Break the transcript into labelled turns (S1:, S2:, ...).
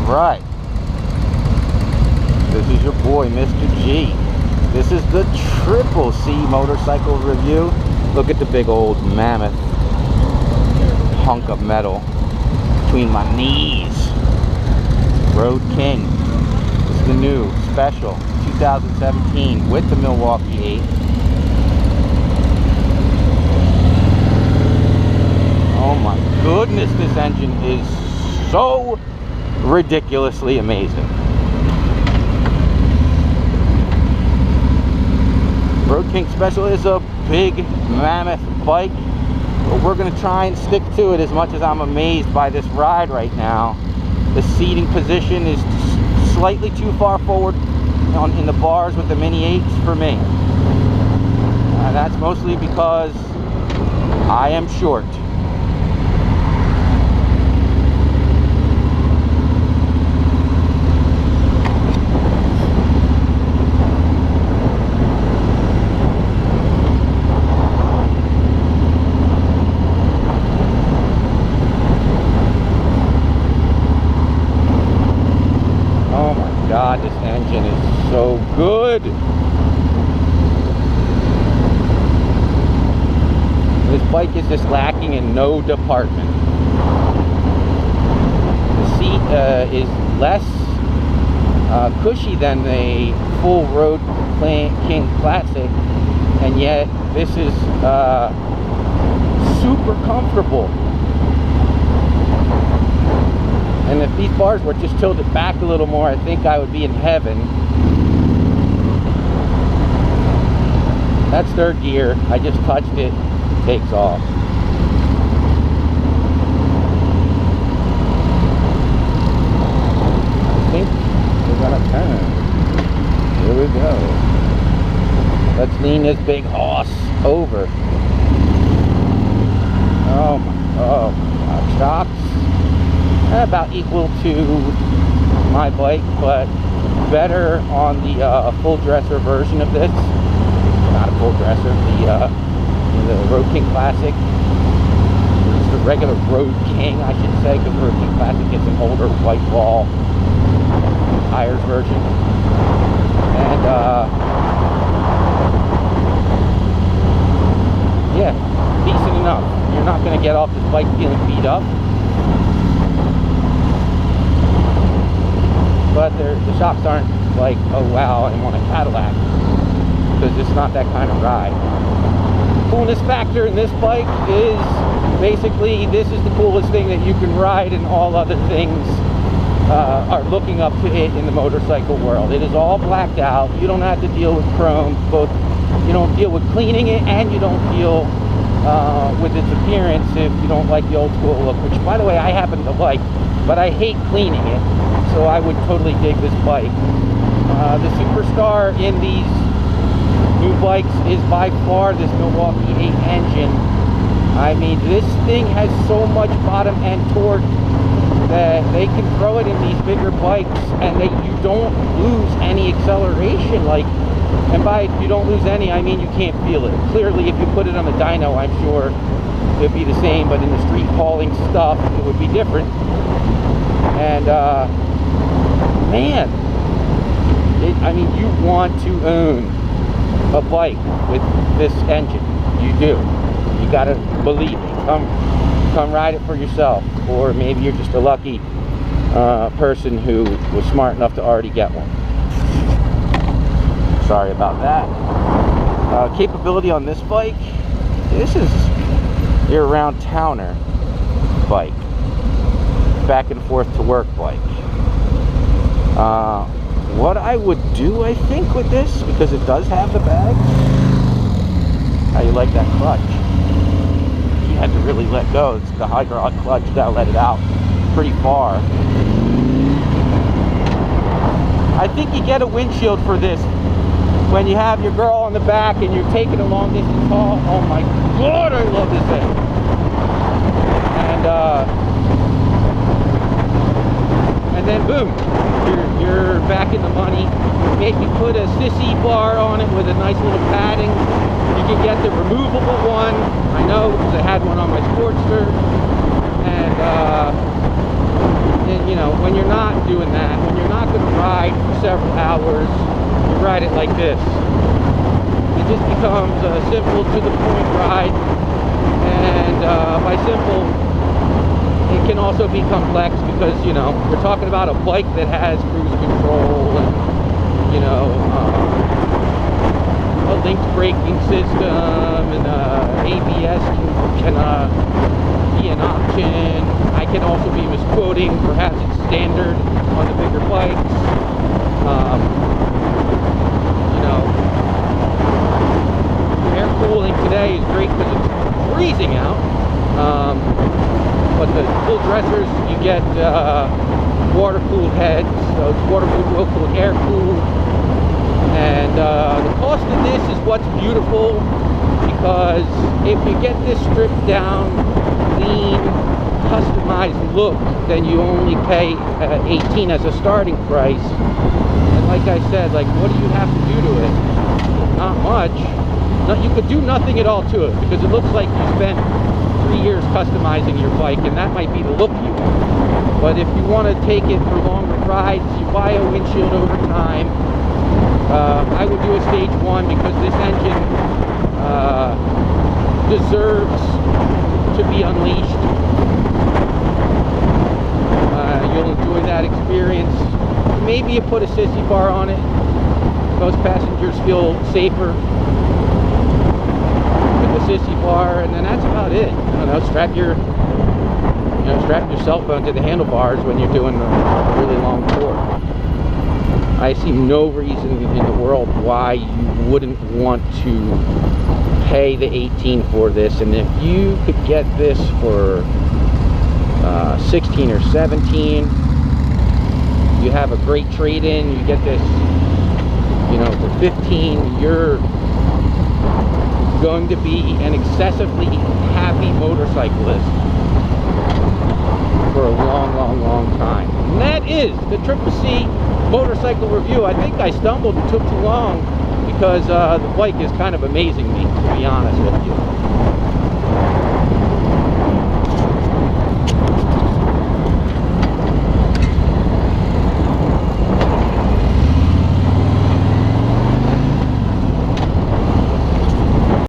S1: right. This is your boy, Mr. G. This is the Triple C motorcycle review. Look at the big old mammoth hunk of metal between my knees. Road King. This is the new special 2017 with the Milwaukee 8. Oh my goodness, this engine is so ridiculously amazing. Road King Special is a big mammoth bike, but we're going to try and stick to it as much as I'm amazed by this ride right now. The seating position is slightly too far forward in the bars with the Mini 8s for me. That's mostly because I am short. God, this engine is so good. This bike is just lacking in no department. The seat is less cushy than the full Road King Classic, and yet this is super comfortable. And if these bars were just tilted back a little more, I think I would be in heaven. That's third gear. I just touched it. It takes off. I think we're gonna turn. Here we go. Let's lean this big hoss over. Oh my God, shocks. About equal to my bike, but better on the full dresser version of this. Not a full dresser, the Road King Classic. It's the regular Road King, I should say, because Road King Classic is an older white wall tires version. And yeah, decent enough. You're not going to get off this bike feeling beat up. But the shocks aren't like, oh wow, I want a Cadillac, because it's not that kind of ride. Coolness factor in this bike is basically, this is the coolest thing that you can ride, and all other things are looking up to it in the motorcycle world. It is all blacked out. You don't have to deal with chrome. Both, you don't deal with cleaning it, and you don't deal with its appearance if you don't like the old school look, which by the way I happen to like, but I hate cleaning it. So I would totally dig this bike. The superstar in these new bikes is by far this Milwaukee 8 engine. I mean, this thing has so much bottom end torque that they can throw it in these bigger bikes and you don't lose any acceleration. And by you don't lose any, I mean you can't feel it. Clearly, if you put it on the dyno, I'm sure it'd be the same, but in the street hauling stuff, it would be different. And man, I mean, you want to own a bike with this engine. You do. You gotta believe me. Come ride it for yourself, or maybe you're just a lucky person who was smart enough to already get one. Sorry about that. Capability on this bike. This is your around towner bike, back and forth to work bike. What I would do, I think, with this, because it does have the bag. How you like that clutch? You had to really let go. It's the hydraulic clutch. You gotta let it out pretty far. I think you get a windshield for this when you have your girl on the back and you're taking a long distance haul. Oh my God, I love this thing. And then boom, you're back in the money. Maybe put a sissy bar on it with a nice little padding. You can get the removable one. I know, because I had one on my Sportster. And you know, when you're not doing that, when you're not going to ride for several hours, you ride it like this. It just becomes a simple, to the point ride, and by simple, it can also be complex because, you know, we're talking about a bike that has cruise control and, you know, a linked braking system, and ABS can be an option. I can also be misquoting, perhaps it's standard on the bigger bikes. You know, air cooling today is great because it's freezing out. But the full dressers, you get water-cooled heads, so it's water-cooled, wheel-cooled, air-cooled. And the cost of this is what's beautiful, because if you get this stripped down, clean, customized look, then you only pay $18 as a starting price. And like I said, like, what do you have to do to it? Not much. No, you could do nothing at all to it, because it looks like you spent 3 years customizing your bike, and that might be the look you want. But if you want to take it for longer rides, you buy a windshield over time. I would do a stage 1 because this engine deserves to be unleashed. You'll enjoy that experience. Maybe you put a sissy bar on it. Most passengers feel safer with the sissy bar, and then that's about it. I don't know, strap your cell phone to the handlebars when you're doing a really long tour. I see no reason in the world why you wouldn't want to pay the $18 for this. And if you could get this for 16 or 17, you have a great trade-in. You get this, you know, for 15. You're going to be an excessively happy motorcyclist for a long, long, long time. And that is the Triple C motorcycle review. I think I stumbled and took too long because the bike is kind of amazing me, to be honest with you.